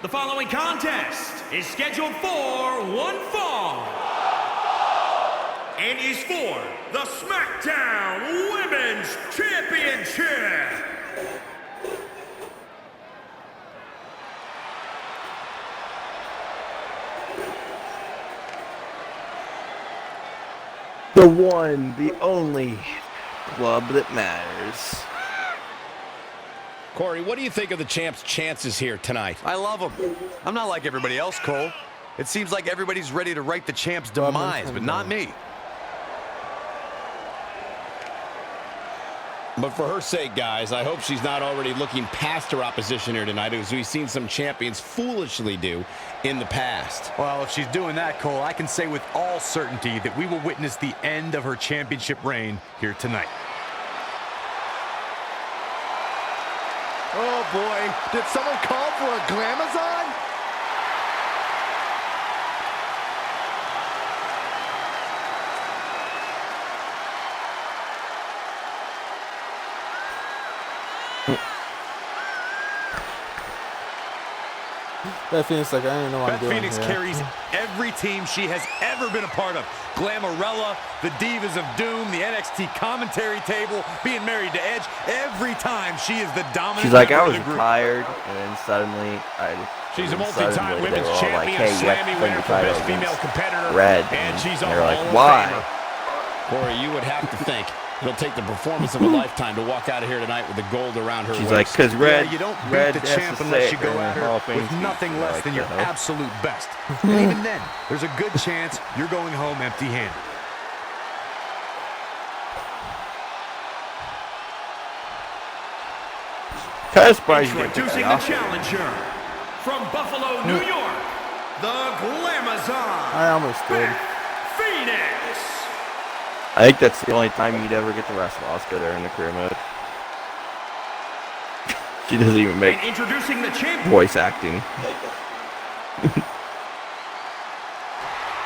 The following contest is scheduled for one fall and is for the SmackDown Women's Championship. The one, the only club that matters. Corey, what do you think of the champ's chances here tonight? I love them. I'm not like everybody else, Cole. It seems like everybody's ready to write the champ's demise, but not me. But for her sake, guys, I hope she's not already looking past her opposition here tonight, as we've seen some champions foolishly do in the past. Well, if she's doing that, Cole, I can say with all certainty that we will witness the end of her championship reign here tonight. Oh boy, did someone call for a Glamazon? Beth Phoenix, like, I don't know what I'm doing Phoenix here. carries every team she has ever been a part of. Glamarella, the Divas of Doom, the NXT commentary table, being married to Edge. Every time she is the dominant. She's like, I member was of the group. retired, and then suddenly, She's a multi-time women's champion, hey, you have Slammy to winner defend for the best title female against competitor, Red, and she's a they're Hall like, of why? Famer. Corey, you would have to think it'll take the performance of a lifetime to walk out of here tonight with the gold around her She's waist. like, because Red, you don't beat Red the champ unless you go at her with nothing less than your absolute best. And even then, there's a good chance you're going home empty-handed. Kind of surprised you didn't pick Introducing that the off. challenger from Buffalo, New York, the Glamazon, I almost did. Beth Phoenix. I think that's the only time you'd ever get to wrestle Asuka there in the career mode. She doesn't even make And introducing the champion. voice acting.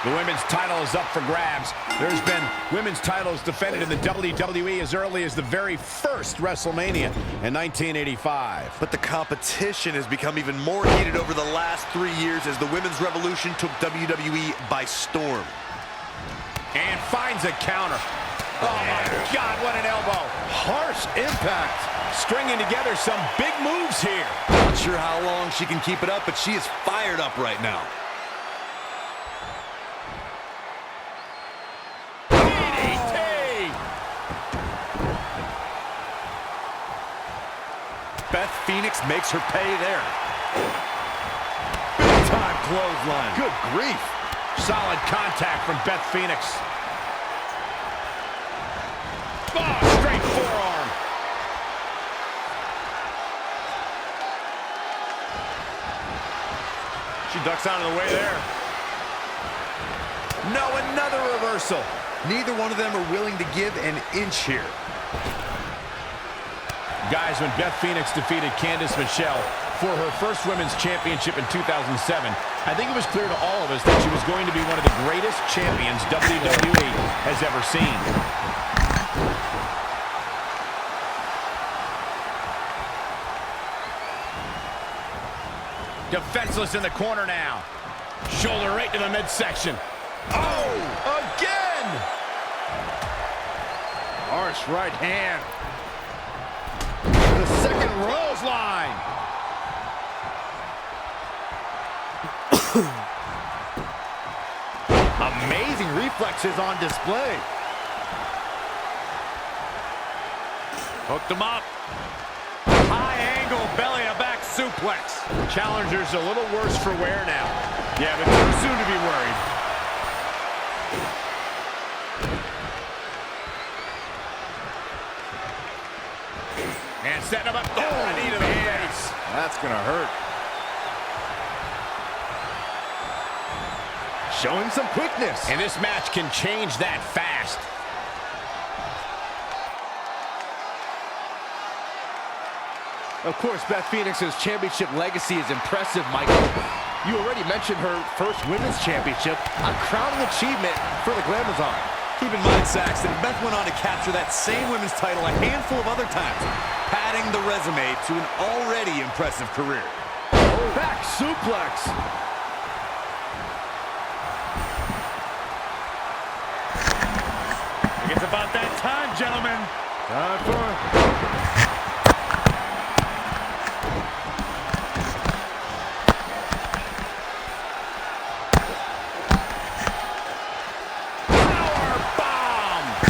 The women's title is up for grabs. There's been women's titles defended in the WWE as early as the very first WrestleMania in 1985. But the competition has become even more heated over the last 3 years as the women's revolution took WWE by storm. And finds a counter. Oh my God, what an elbow. Harsh impact. Stringing together some big moves here. Not sure how long she can keep it up, but she is fired up right now. DDT! Beth Phoenix makes her pay there. Big time clothesline. Good grief. Solid contact from Beth Phoenix. Oh, straight forearm. She ducks out of the way there. No, another reversal. Neither one of them are willing to give an inch here. Guys, when Beth Phoenix defeated Candice Michelle for her first women's championship in 2007, I think it was clear to all of us that she was going to be one of the greatest champions WWE has ever seen. Defenseless in the corner now. Shoulder right to the midsection. Oh, again! Harsh right hand. The second row. Line. Amazing reflexes on display. Hooked him up. High angle belly to back suplex. Challenger's a little worse for wear now. Yeah, but too soon to be worried. And setting him up. Oh, knee to the face. That's gonna hurt. Showing some quickness. And this match can change that fast. Of course, Beth Phoenix's championship legacy is impressive, Michael. You already mentioned her first women's championship, a crowning achievement for the Glamazon. Keep in mind, Saxton, Beth went on to capture that same women's title a handful of other times, padding the resume to an already impressive career. Back Back suplex. It's about that time, gentlemen. Time for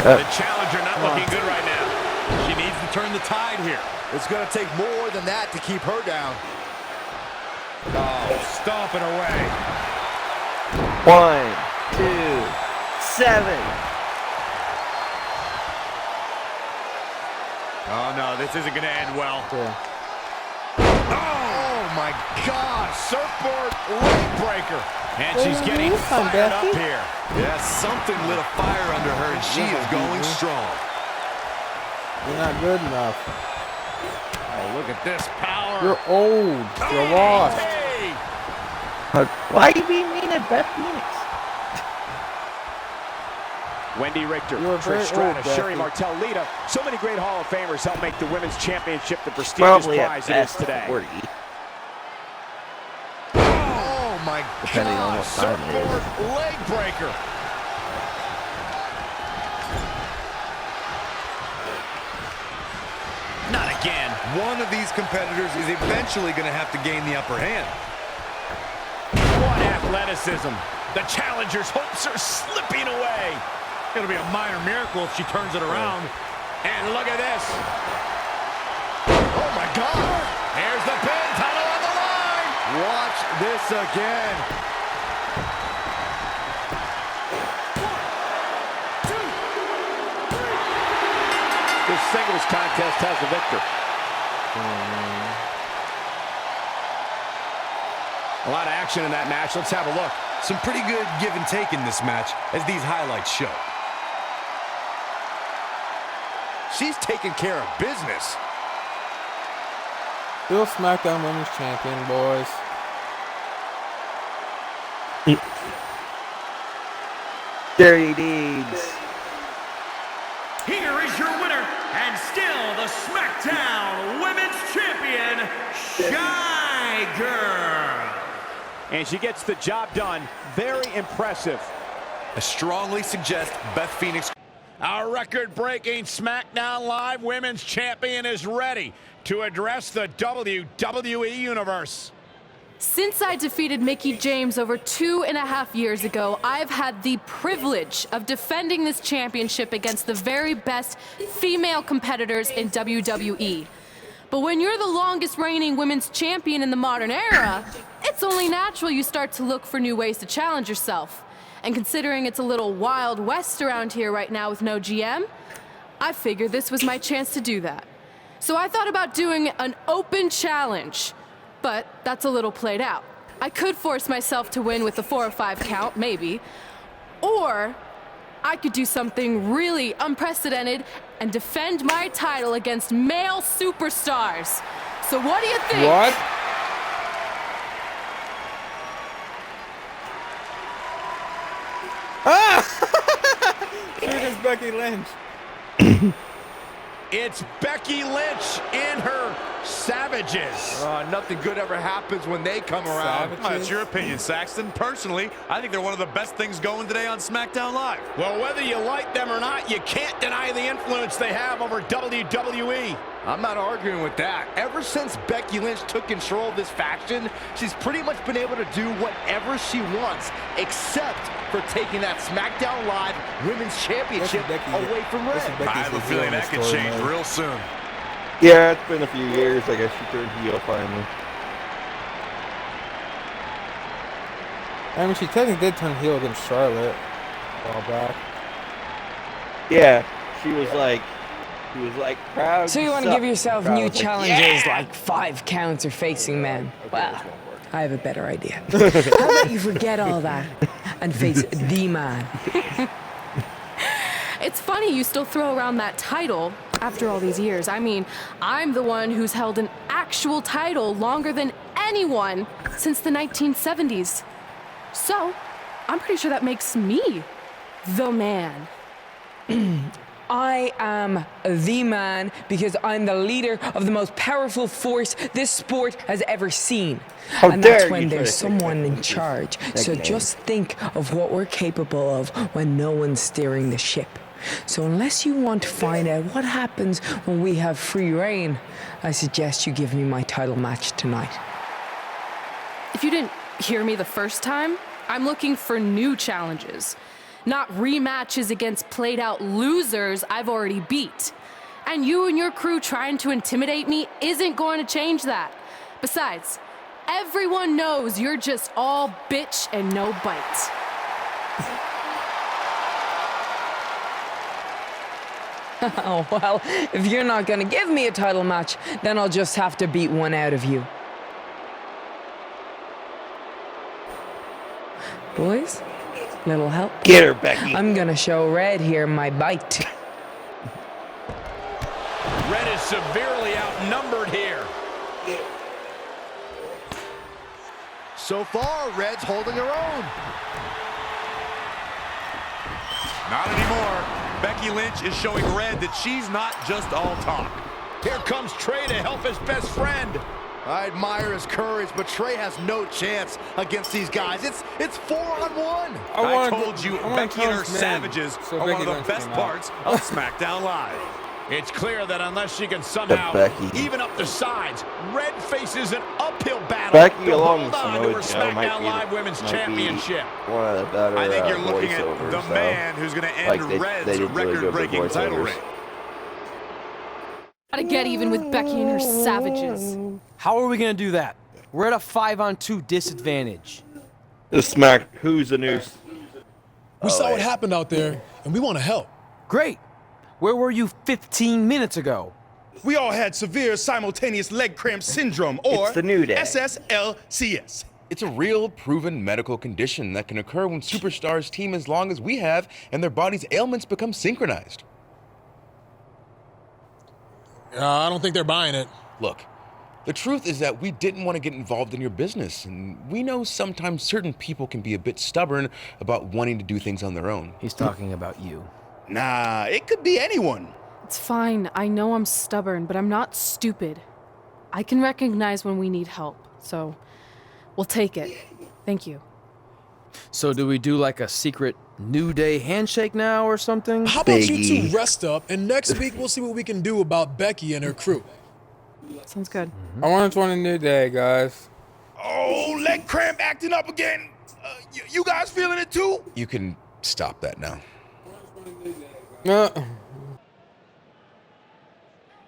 The challenger not looking good right now. She needs to turn the tide here. It's going to take more than that to keep her down. Oh, stomping away. 1, 2, 7. Oh, no, this isn't going to end well. Yeah. Oh my God, surfboard leg breaker. And she's getting fired up here. Yeah, something lit a fire under her, and she is going strong. You're not good enough. Oh, look at this power. You're old. You're lost. Hey! Why are you being mean at Beth Phoenix? Wendy Richter, You're very Trish Stratus, old, Sherry Becky. Martel, Lita. So many great Hall of Famers help make the Women's Championship the prestigious Probably at prize it is best today. 40, Oh my depending on God, what time it is. surfboard leg breaker. Not again. One of these competitors is eventually going to have to gain the upper hand. What athleticism. The challenger's hopes are slipping away. It'll be a minor miracle if she turns it around. And look at this. Oh my God. Here's the pin, title on the line. Watch this again. This singles contest has the victor. A lot of action in that match. Let's have a look. Some pretty good give and take in this match, as these highlights show. She's taking care of business. Still SmackDown Women's Champion, boys. Dirty deeds. Here is your winner, and still the SmackDown Women's Champion, Shy Girl. And she gets the job done. Very impressive. I strongly suggest Beth Phoenix. Our record-breaking SmackDown Live Women's Champion is ready to address the WWE Universe. Since I defeated Mickie James over 2.5 years ago, I've had the privilege of defending this championship against the very best female competitors in WWE. But when you're the longest reigning women's champion in the modern era, it's only natural you start to look for new ways to challenge yourself. And considering it's a little Wild West around here right now with no GM, I figured this was my chance to do that. So I thought about doing an open challenge. But that's a little played out. I could force myself to win with a 4 or 5 count, maybe. Or I could do something really unprecedented and defend my title against male superstars. So what do you think? What? Here is Becky Lynch. It's Becky Lynch and her Savages. Nothing good ever happens when they come around. Savages? That's your opinion, Saxton. Personally, I think they're one of the best things going today on SmackDown Live. Well, whether you like them or not, you can't deny the influence they have over WWE. I'm not arguing with that. Ever since Becky Lynch took control of this faction, she's pretty much been able to do whatever she wants, except for taking that SmackDown Live Women's Championship away from Red. I have a feeling that could change real soon. Yeah, it's been a few years. I guess she turned heel finally. I mean, she technically did turn heel against Charlotte a while back. Yeah, she was like proud. So you want to give yourself new challenges like 5 counts or facing men? Well, I have a better idea. How about you forget all that and face the man? It's funny you still throw around that title after all these years. I mean, I'm the one who's held an actual title longer than anyone since the 1970s. So, I'm pretty sure that makes me the man. I am the man because I'm the leader of the most powerful force this sport has ever seen. How And dare that's you when try there's to someone in charge. So name. just think of what we're capable of when no one's steering the ship. So unless you want to find out what happens when we have free reign, I suggest you give me my title match tonight. If you didn't hear me the first time, I'm looking for new challenges, not rematches against played-out losers I've already beat. And you and your crew trying to intimidate me isn't going to change that. Besides, everyone knows you're just all bitch and no bite. Oh, well, if you're not gonna give me a title match, then I'll just have to beat one out of you. Boys, little help? Get her, Becky. I'm gonna show Red here my bite. Red is severely outnumbered here. So far, Red's holding her own. Not anymore. Becky Lynch is showing Red that she's not just all talk. Here comes Trey to help his best friend. I admire his courage, but Trey has no chance against these guys. It's 4-on-1. I told you, Becky and her savages So are one Becky of the Lynch best came out. parts of SmackDown Live. It's clear that unless she can somehow Becky. even up the sides, Red faces an uphill battle Becky to along hold with on to her Samoa Joe might SmackDown be Live Women's might be Championship. one of the better I think you're looking at voiceovers, the man who's going to end Like, they Red's did really good with record-breaking title voiceovers. reign. Gotta get even with Becky and her savages. How are we gonna do that? We're at a 5-on-2 disadvantage. Who's the news? We saw what happened out there, and we want to help. Great. Where were you 15 minutes ago? We all had severe simultaneous leg cramp syndrome, or It's the New Day. SSLCS. It's a real, proven medical condition that can occur when superstars team as long as we have and their body's ailments become synchronized. I don't think they're buying it. Look, the truth is that we didn't want to get involved in your business, and we know sometimes certain people can be a bit stubborn about wanting to do things on their own. He's talking about you. Nah, it could be anyone. It's fine. I know I'm stubborn, but I'm not stupid. I can recognize when we need help, so we'll take it. Thank you. So do we do like a secret New Day handshake now or something? How about you two rest up, and next week we'll see what we can do about Becky and her crew. Sounds good. I want to join a New Day, guys. Oh, leg cramp acting up again. You guys feeling it too? You can stop that now.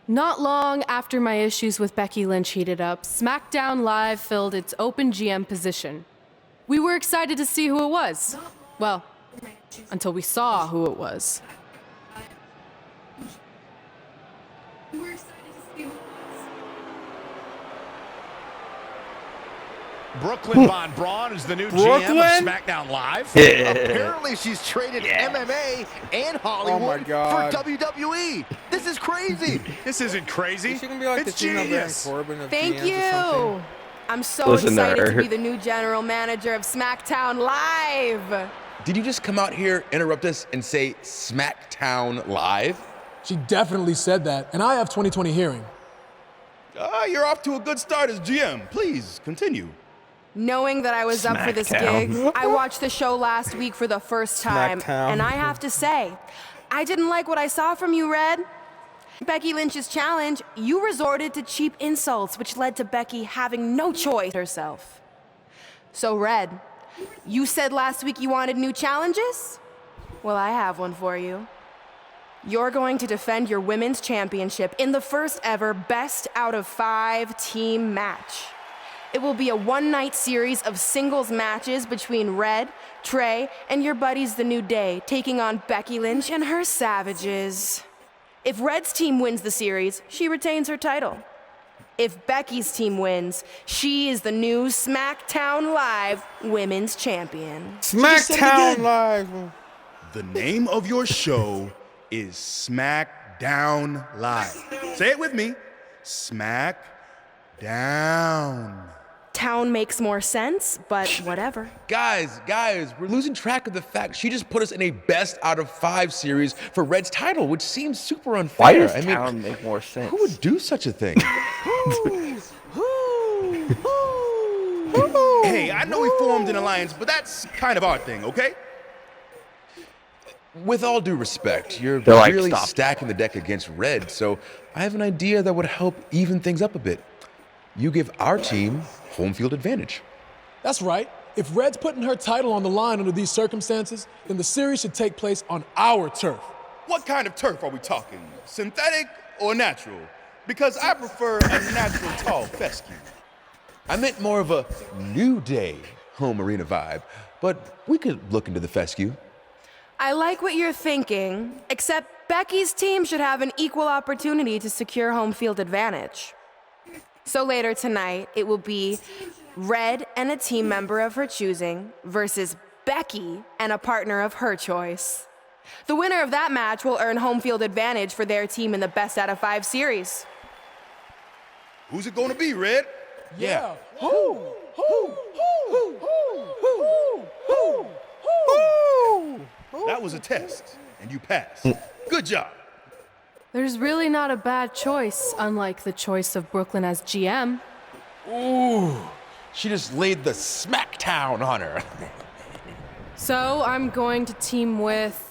Not long after my issues with Becky Lynch heated up, SmackDown Live filled its open GM position. We were excited to see who it was. Well, until we saw who it was. Brooklyn Von Braun is the new GM of SmackDown Live. Apparently, she's traded MMA and Hollywood God. for WWE. This is crazy. This isn't crazy. She can be like It's the female Baron genius. Corbin of Thank GMs or something. you. I'm so Listen to excited to her. be the new general manager of SmackDown Live. Did you just come out here, interrupt us, and say SmackDown Live? She definitely said that, and I have 20/20 hearing. You're off to a good start as GM. Please, continue. Knowing that I was up for this Smackdown. gig, I watched the show last week for the first time, Smackdown. and I have to say, I didn't like what I saw from you, Red. Becky Lynch's challenge, you resorted to cheap insults, which led to Becky having no choice herself. So, Red, you said last week you wanted new challenges? Well, I have one for you. You're going to defend your women's championship in the first ever best out of 5 team match. It will be a one-night series of singles matches between Red, Trey, and your buddies The New Day, taking on Becky Lynch and her savages. If Red's team wins the series, she retains her title. If Becky's team wins, she is the new SmackDown Live Women's Champion. SmackDown Live. The name of your show is SmackDown Live. Say it with me. SmackDown. Town makes more sense, but whatever. Guys, we're losing track of the fact she just put us in a best out of 5 series for Red's title, which seems super unfair. Why does Town make more sense? Who would do such a thing? Hey, I know we formed an alliance, but that's kind of our thing, okay? With all due respect, you're They're like, really "Stop." stacking the deck against Red, so I have an idea that would help even things up a bit. You give our team home field advantage. That's right. If Red's putting her title on the line under these circumstances, then the series should take place on our turf. What kind of turf are we talking? Synthetic or natural? Because I prefer a natural tall fescue. I meant more of a New Day home arena vibe, but we could look into the fescue. I like what you're thinking, except Becky's team should have an equal opportunity to secure home field advantage. So later tonight, it will be Red and a team member of her choosing versus Becky and a partner of her choice. The winner of that match will earn home field advantage for their team in the best out of 5 series. Who's it gonna be, Red? Yeah. That was a test, and you passed. Good job. There's really not a bad choice, unlike the choice of Brooklyn as GM. Ooh, she just laid the smackdown on her. So I'm going to team with...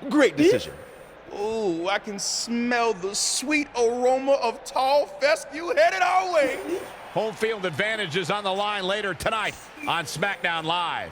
Great decision. Ooh, I can smell the sweet aroma of tall fescue headed our way. Home field advantage is on the line later tonight on SmackDown Live.